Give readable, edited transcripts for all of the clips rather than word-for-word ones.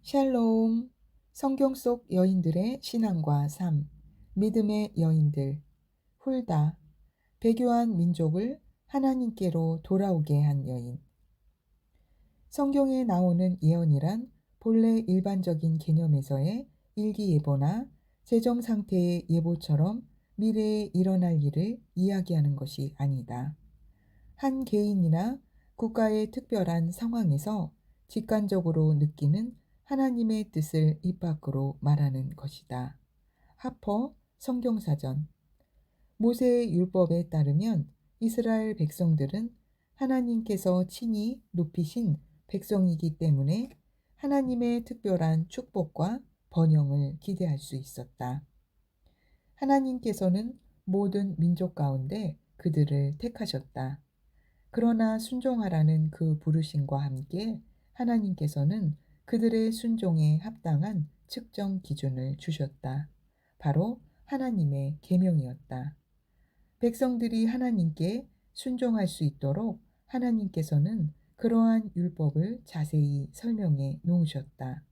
샬롬. 성경 속 여인들의 신앙과 삶, 믿음의 여인들, 훌다, 배교한 민족을 하나님께로 돌아오게 한 여인. 성경에 나오는 예언이란 본래 일반적인 개념에서의 일기예보나 재정 상태의 예보처럼 미래에 일어날 일을 이야기하는 것이 아니다. 한 개인이나 국가의 특별한 상황에서 직관적으로 느끼는 하나님의 뜻을 입 밖으로 말하는 것이다. 하퍼 성경사전. 모세의 율법에 따르면 이스라엘 백성들은 하나님께서 친히 높이신 백성이기 때문에 하나님의 특별한 축복과 번영을 기대할 수 있었다. 하나님께서는 모든 민족 가운데 그들을 택하셨다. 그러나 순종하라는 그 부르심과 함께 하나님께서는 그들의 순종에 합당한 측정 기준을 주셨다. 바로 하나님의 계명이었다. 백성들이 하나님께 순종할 수 있도록 하나님께서는 그러한 율법을 자세히 설명해 놓으셨다.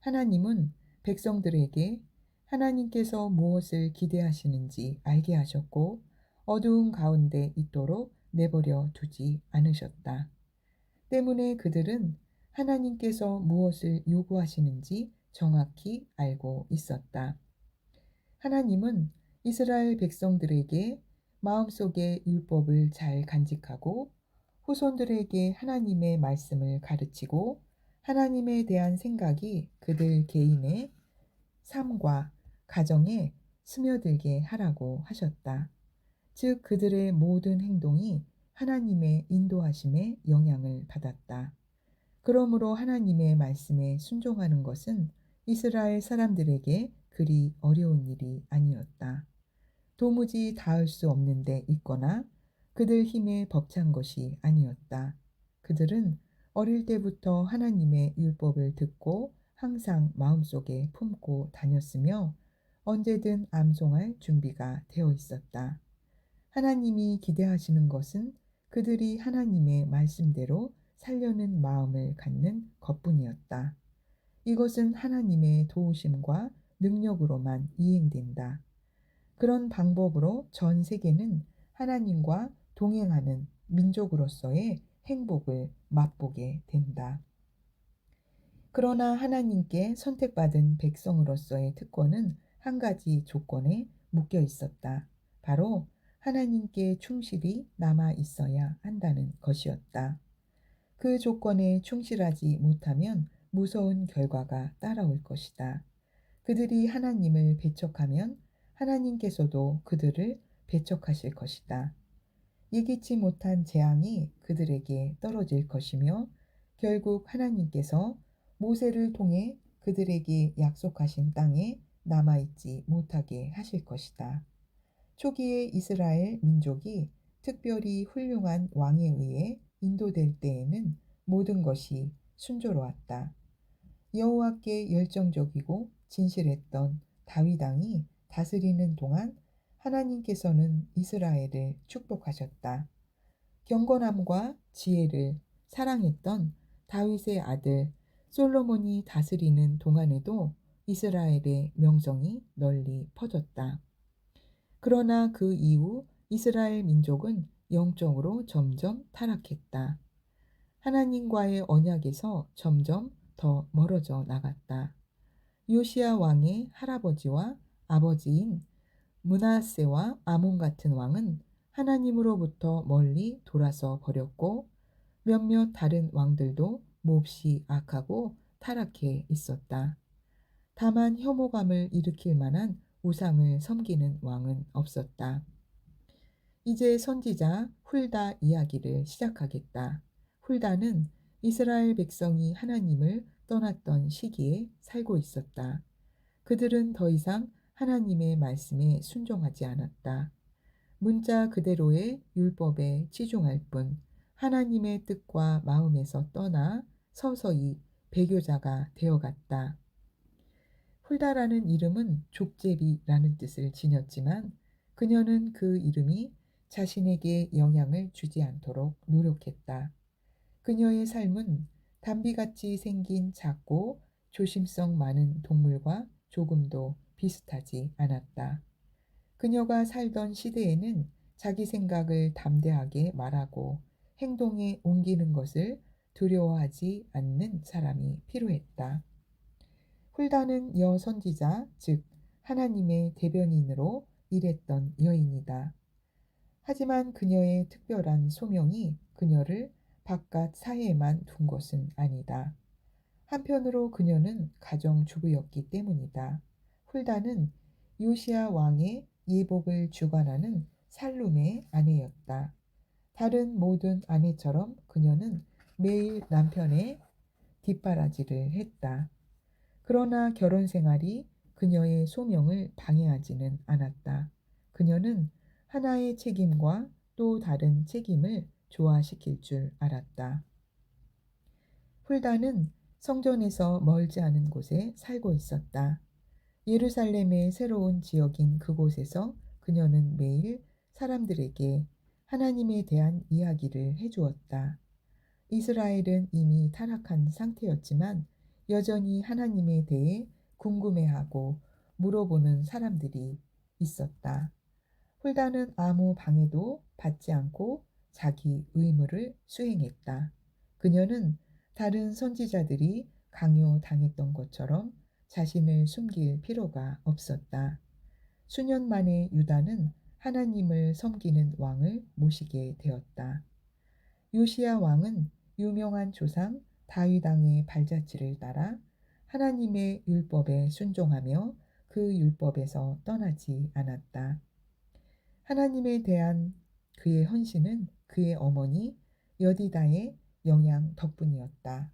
하나님은 백성들에게 하나님께서 무엇을 기대하시는지 알게 하셨고 어두운 가운데 있도록 내버려 두지 않으셨다. 때문에 그들은 하나님께서 무엇을 요구하시는지 정확히 알고 있었다. 하나님은 이스라엘 백성들에게 마음속에 율법을 잘 간직하고 후손들에게 하나님의 말씀을 가르치고 하나님에 대한 생각이 그들 개인의 삶과 가정에 스며들게 하라고 하셨다. 즉 그들의 모든 행동이 하나님의 인도하심에 영향을 받았다. 그러므로 하나님의 말씀에 순종하는 것은 이스라엘 사람들에게 그리 어려운 일이 아니었다. 도무지 닿을 수 없는 데 있거나 그들 힘에 벅찬 것이 아니었다. 그들은 어릴 때부터 하나님의 율법을 듣고 항상 마음속에 품고 다녔으며 언제든 암송할 준비가 되어 있었다. 하나님이 기대하시는 것은 그들이 하나님의 말씀대로 살려는 마음을 갖는 것뿐이었다. 이것은 하나님의 도우심과 능력으로만 이행된다. 그런 방법으로 전 세계는 하나님과 동행하는 민족으로서의 행복을 맛보게 된다. 그러나 하나님께 선택받은 백성으로서의 특권은 한 가지 조건에 묶여 있었다. 바로 하나님께 충실히 남아 있어야 한다는 것이었다. 그 조건에 충실하지 못하면 무서운 결과가 따라올 것이다. 그들이 하나님을 배척하면 하나님께서도 그들을 배척하실 것이다. 예기치 못한 재앙이 그들에게 떨어질 것이며 결국 하나님께서 모세를 통해 그들에게 약속하신 땅에 남아있지 못하게 하실 것이다. 초기에 이스라엘 민족이 특별히 훌륭한 왕에 의해 인도될 때에는 모든 것이 순조로웠다. 여호와께 열정적이고 진실했던 다윗 왕이 다스리는 동안 하나님께서는 이스라엘을 축복하셨다. 경건함과 지혜를 사랑했던 다윗의 아들 솔로몬이 다스리는 동안에도 이스라엘의 명성이 널리 퍼졌다. 그러나 그 이후 이스라엘 민족은 영적으로 점점 타락했다. 하나님과의 언약에서 점점 더 멀어져 나갔다. 요시야 왕의 할아버지와 아버지인 므낫세와 아몬 같은 왕은 하나님으로부터 멀리 돌아서 버렸고 몇몇 다른 왕들도 몹시 악하고 타락해 있었다. 다만 혐오감을 일으킬 만한 우상을 섬기는 왕은 없었다. 이제 선지자 훌다 이야기를 시작하겠다. 훌다는 이스라엘 백성이 하나님을 떠났던 시기에 살고 있었다. 그들은 더 이상 하나님의 말씀에 순종하지 않았다. 문자 그대로의 율법에 치중할 뿐 하나님의 뜻과 마음에서 떠나 서서히 배교자가 되어갔다. 훌다라는 이름은 족제비라는 뜻을 지녔지만 그녀는 그 이름이 자신에게 영향을 주지 않도록 노력했다. 그녀의 삶은 담비같이 생긴 작고 조심성 많은 동물과 조금도 비슷하지 않았다. 그녀가 살던 시대에는 자기 생각을 담대하게 말하고 행동에 옮기는 것을 두려워하지 않는 사람이 필요했다. 훌다는 여선지자, 즉 하나님의 대변인으로 일했던 여인이다. 하지만 그녀의 특별한 소명이 그녀를 바깥 사회에만 둔 것은 아니다. 한편으로 그녀는 가정주부였기 때문이다. 훌다는 요시야 왕의 예복을 주관하는 살룸의 아내였다. 다른 모든 아내처럼 그녀는 매일 남편의 뒷바라지를 했다. 그러나 결혼 생활이 그녀의 소명을 방해하지는 않았다. 그녀는 하나의 책임과 또 다른 책임을 조화시킬 줄 알았다. 훌다는 성전에서 멀지 않은 곳에 살고 있었다. 예루살렘의 새로운 지역인 그곳에서 그녀는 매일 사람들에게 하나님에 대한 이야기를 해주었다. 이스라엘은 이미 타락한 상태였지만 여전히 하나님에 대해 궁금해하고 물어보는 사람들이 있었다. 홀다는 아무 방해도 받지 않고 자기 의무를 수행했다. 그녀는 다른 선지자들이 강요당했던 것처럼 자신을 숨길 필요가 없었다. 수년 만에 유다는 하나님을 섬기는 왕을 모시게 되었다. 요시야 왕은 유명한 조상 다윗 왕의 발자취를 따라 하나님의 율법에 순종하며 그 율법에서 떠나지 않았다. 하나님에 대한 그의 헌신은 그의 어머니 여디다의 영향 덕분이었다.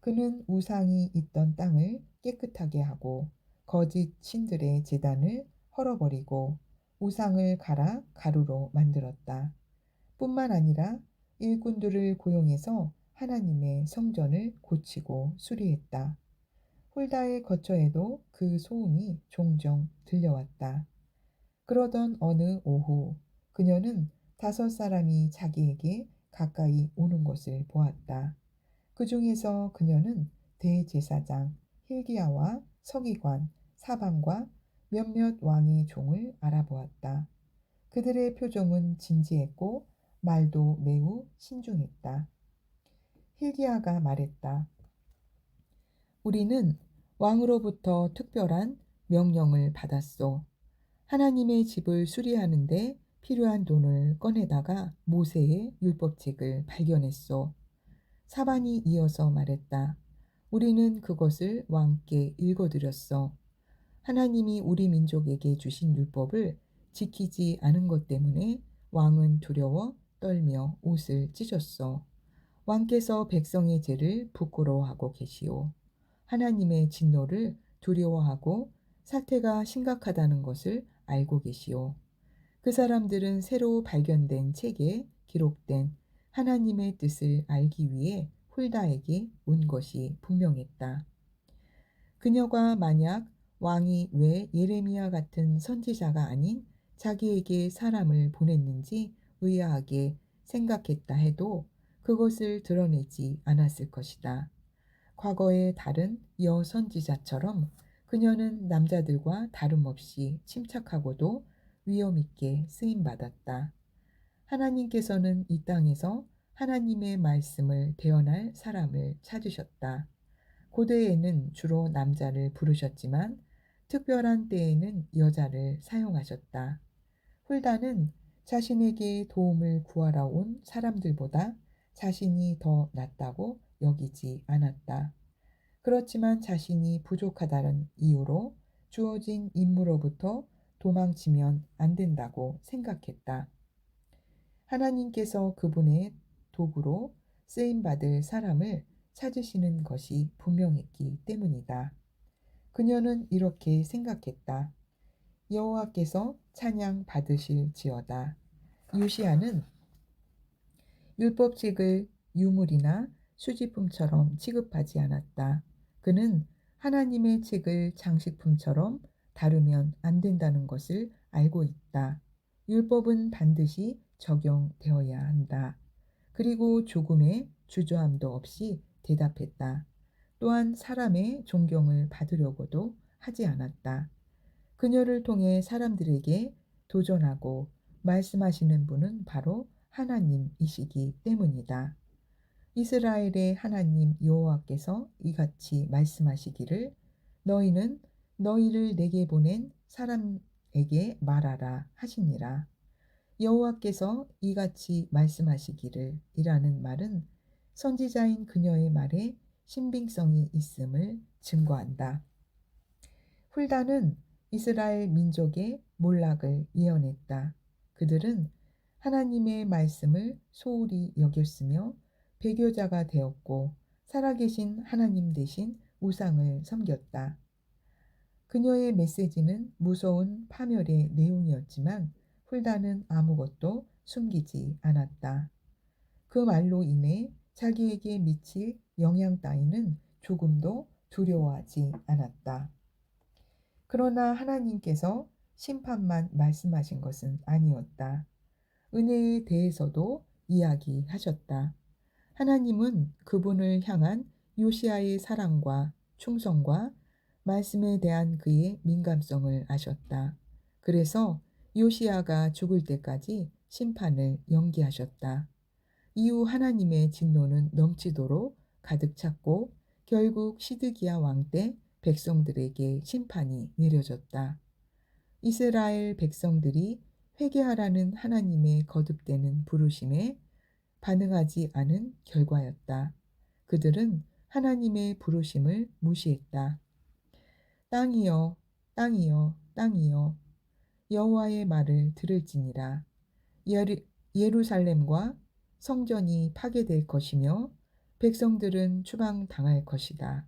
그는 우상이 있던 땅을 깨끗하게 하고 거짓 신들의 제단을 헐어버리고 우상을 갈아 가루로 만들었다. 뿐만 아니라 일꾼들을 고용해서 하나님의 성전을 고치고 수리했다. 홀다의 거처에도 그 소음이 종종 들려왔다. 그러던 어느 오후 그녀는 5사람이 자기에게 가까이 오는 것을 보았다. 그 중에서 그녀는 대제사장 hil기야와 서기관 사방과 몇몇 왕의 종을 알아보았다. 그들의 표정은 진지했고 말도 매우 신중했다. hil기야가 말했다. 우리는 왕으로부터 특별한 명령을 받았소. 하나님의 집을 수리하는데 필요한 돈을 꺼내다가 모세의 율법책을 발견했소. 사반이 이어서 말했다. 우리는 그것을 왕께 읽어드렸소. 하나님이 우리 민족에게 주신 율법을 지키지 않은 것 때문에 왕은 두려워 떨며 옷을 찢었소. 왕께서 백성의 죄를 부끄러워하고 계시오. 하나님의 진노를 두려워하고 사태가 심각하다는 것을 알고 계시오. 그 사람들은 새로 발견된 책에 기록된 하나님의 뜻을 알기 위해 훌다에게 온 것이 분명했다. 그녀가 만약 왕이 왜 예레미야 같은 선지자가 아닌 자기에게 사람을 보냈는지 의아하게 생각했다 해도 그것을 드러내지 않았을 것이다. 과거의 다른 여선지자처럼 그녀는 남자들과 다름없이 침착하고도 위엄있게 쓰임받았다. 하나님께서는 이 땅에서 하나님의 말씀을 대언할 사람을 찾으셨다. 고대에는 주로 남자를 부르셨지만 특별한 때에는 여자를 사용하셨다. 훌다는 자신에게 도움을 구하러 온 사람들보다 자신이 더 낫다고 여기지 않았다. 그렇지만 자신이 부족하다는 이유로 주어진 임무로부터 도망치면 안 된다고 생각했다. 하나님께서 그분의 도구로 쓰임받을 사람을 찾으시는 것이 분명했기 때문이다. 그녀는 이렇게 생각했다. 여호와께서 찬양 받으실지어다. 요시야는 율법책을 유물이나 수집품처럼 취급하지 않았다. 그는 하나님의 책을 장식품처럼 다루면 안 된다는 것을 알고 있다. 율법은 반드시 적용되어야 한다. 그리고 조금의 주저함도 없이 대답했다. 또한 사람의 존경을 받으려고도 하지 않았다. 그녀를 통해 사람들에게 도전하고 말씀하시는 분은 바로 하나님이시기 때문이다. 이스라엘의 하나님 여호와께서 이같이 말씀하시기를 너희는 너희를 내게 보낸 사람에게 말하라 하시니라. 여호와께서 이같이 말씀하시기를 이라는 말은 선지자인 그녀의 말에 신빙성이 있음을 증거한다. 훌다는 이스라엘 민족의 몰락을 예언했다. 그들은 하나님의 말씀을 소홀히 여겼으며 배교자가 되었고 살아계신 하나님 대신 우상을 섬겼다. 그녀의 메시지는 무서운 파멸의 내용이었지만 훌다는 아무것도 숨기지 않았다. 그 말로 인해 자기에게 미칠 영향 따위는 조금도 두려워하지 않았다. 그러나 하나님께서 심판만 말씀하신 것은 아니었다. 은혜에 대해서도 이야기하셨다. 하나님은 그분을 향한 요시아의 사랑과 충성과 말씀에 대한 그의 민감성을 아셨다. 그래서 요시아가 죽을 때까지 심판을 연기하셨다. 이후 하나님의 진노는 넘치도록 가득 찼고 결국 시드기야 왕 때 백성들에게 심판이 내려졌다. 이스라엘 백성들이 회개하라는 하나님의 거듭되는 부르심에 반응하지 않은 결과였다. 그들은 하나님의 부르심을 무시했다. 땅이여, 땅이여, 땅이여, 여호와의 말을 들을지니라. 예루살렘과 성전이 파괴될 것이며 백성들은 추방당할 것이다.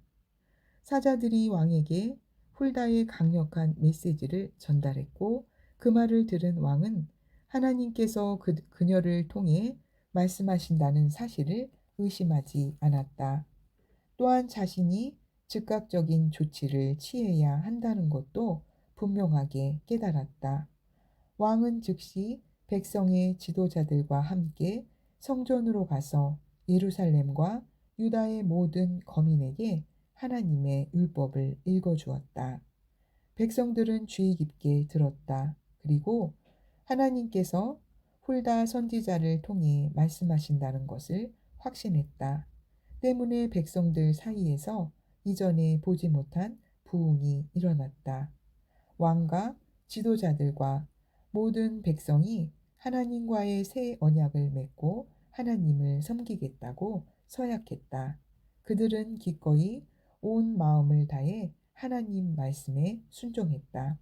사자들이 왕에게 훌다의 강력한 메시지를 전달했고 그 말을 들은 왕은 하나님께서 그녀를 통해 말씀하신다는 사실을 의심하지 않았다. 또한 자신이 즉각적인 조치를 취해야 한다는 것도 분명하게 깨달았다. 왕은 즉시 백성의 지도자들과 함께 성전으로 가서 예루살렘과 유다의 모든 거민에게 하나님의 율법을 읽어주었다. 백성들은 주의 깊게 들었다. 그리고 하나님께서 훌다 선지자를 통해 말씀하신다는 것을 확신했다. 때문에 백성들 사이에서 이전에 보지 못한 부흥이 일어났다. 왕과 지도자들과 모든 백성이 하나님과의 새 언약을 맺고 하나님을 섬기겠다고 서약했다. 그들은 기꺼이 온 마음을 다해 하나님 말씀에 순종했다.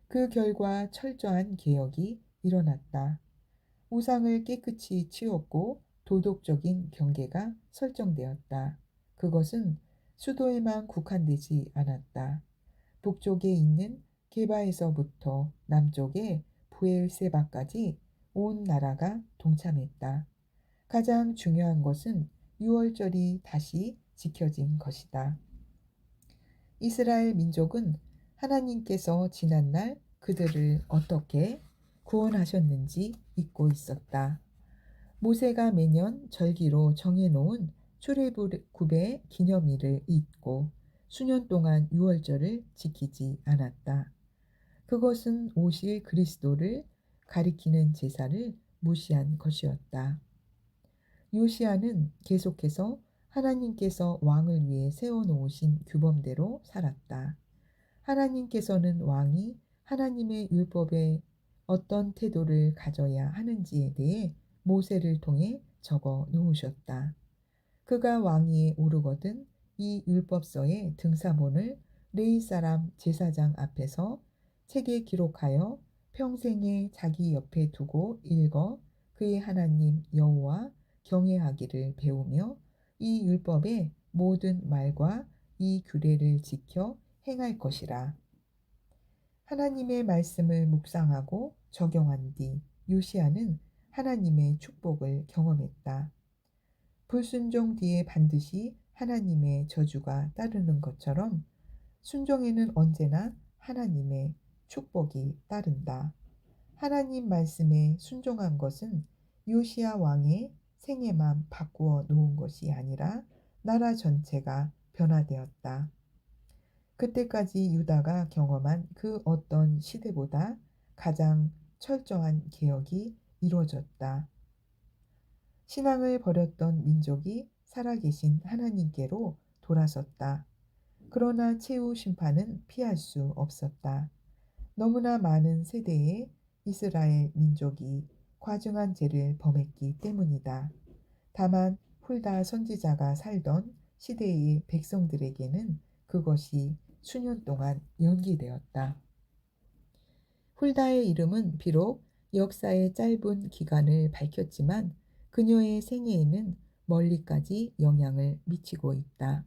그 결과 철저한 개혁이 일어났다. 우상을 깨끗이 치웠고 도덕적인 경계가 설정되었다. 그것은 수도에만 국한되지 않았다. 북쪽에 있는 게바에서부터 남쪽의 부엘세바까지 온 나라가 동참했다. 가장 중요한 것은 유월절이 다시 지켜진 것이다. 이스라엘 민족은 하나님께서 지난날 그들을 어떻게 구원하셨는지 잊고 있었다. 모세가 매년 절기로 정해놓은 출애굽의 기념일을 잊고 수년 동안 유월절을 지키지 않았다. 그것은 오실 그리스도를 가리키는 제사를 무시한 것이었다. 요시아는 계속해서 하나님께서 왕을 위해 세워놓으신 규범대로 살았다. 하나님께서는 왕이 하나님의 율법에 어떤 태도를 가져야 하는지에 대해 모세를 통해 적어 놓으셨다. 그가 왕위에 오르거든 이 율법서의 등사본을 레위 사람 제사장 앞에서 책에 기록하여 평생에 자기 옆에 두고 읽어 그의 하나님 여호와 경외하기를 배우며 이 율법의 모든 말과 이 규례를 지켜 행할 것이라. 하나님의 말씀을 묵상하고 적용한 뒤 요시아는 하나님의 축복을 경험했다. 불순종 뒤에 반드시 하나님의 저주가 따르는 것처럼 순종에는 언제나 하나님의 축복이 따른다. 하나님 말씀에 순종한 것은 요시야 왕의 생애만 바꾸어 놓은 것이 아니라 나라 전체가 변화되었다. 그때까지 유다가 경험한 그 어떤 시대보다 가장 철저한 개혁이 이루어졌다. 신앙을 버렸던 민족이 살아계신 하나님께로 돌아섰다. 그러나 최후 심판은 피할 수 없었다. 너무나 많은 세대의 이스라엘 민족이 과중한 죄를 범했기 때문이다. 다만 훌다 선지자가 살던 시대의 백성들에게는 그것이 수년 동안 연기되었다. 훌다의 이름은 비록 역사의 짧은 기간을 밝혔지만 그녀의 생애에는 멀리까지 영향을 미치고 있다.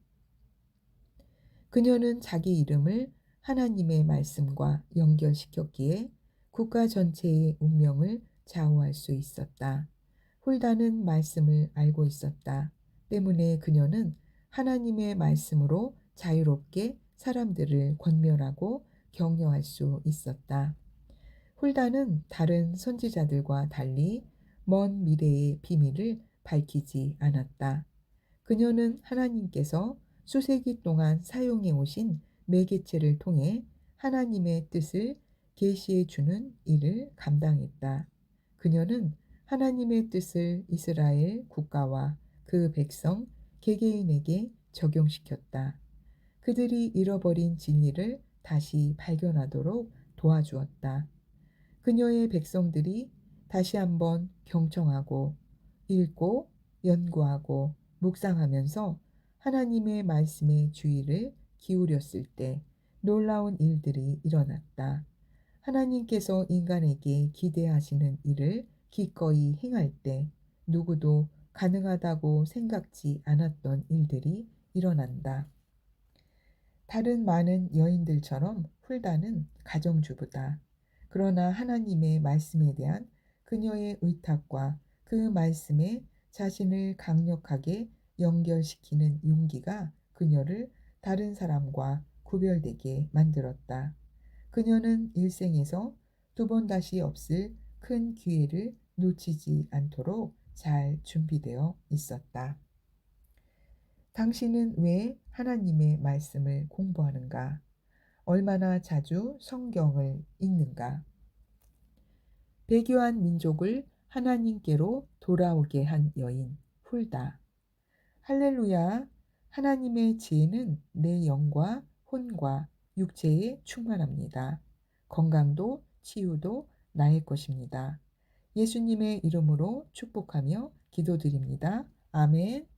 그녀는 자기 이름을 하나님의 말씀과 연결시켰기에 국가 전체의 운명을 좌우할 수 있었다. 훌다는 말씀을 알고 있었다. 때문에 그녀는 하나님의 말씀으로 자유롭게 사람들을 권면하고 격려할 수 있었다. 훌다는 다른 선지자들과 달리 먼 미래의 비밀을 밝히지 않았다. 그녀는 하나님께서 수세기 동안 사용해 오신 매개체를 통해 하나님의 뜻을 계시해 주는 일을 감당했다. 그녀는 하나님의 뜻을 이스라엘 국가와 그 백성 개개인에게 적용시켰다. 그들이 잃어버린 진리를 다시 발견하도록 도와주었다. 그녀의 백성들이 다시 한번 경청하고 읽고 연구하고 묵상하면서 하나님의 말씀에 주의를 기울였을 때 놀라운 일들이 일어났다. 하나님께서 인간에게 기대하시는 일을 기꺼이 행할 때 누구도 가능하다고 생각지 않았던 일들이 일어난다. 다른 많은 여인들처럼 훌다는 가정주부다. 그러나 하나님의 말씀에 대한 그녀의 의탁과 그 말씀에 자신을 강력하게 연결시키는 용기가 그녀를 다른 사람과 구별되게 만들었다. 그녀는 일생에서 두 번 다시 없을 큰 기회를 놓치지 않도록 잘 준비되어 있었다. 당신은 왜 하나님의 말씀을 공부하는가? 얼마나 자주 성경을 읽는가? 배교한 민족을 하나님께로 돌아오게 한 여인 훌다. 할렐루야. 하나님의 지혜는 내 영과 혼과 육체에 충만합니다. 건강도 치유도 나의 것입니다. 예수님의 이름으로 축복하며 기도드립니다. 아멘.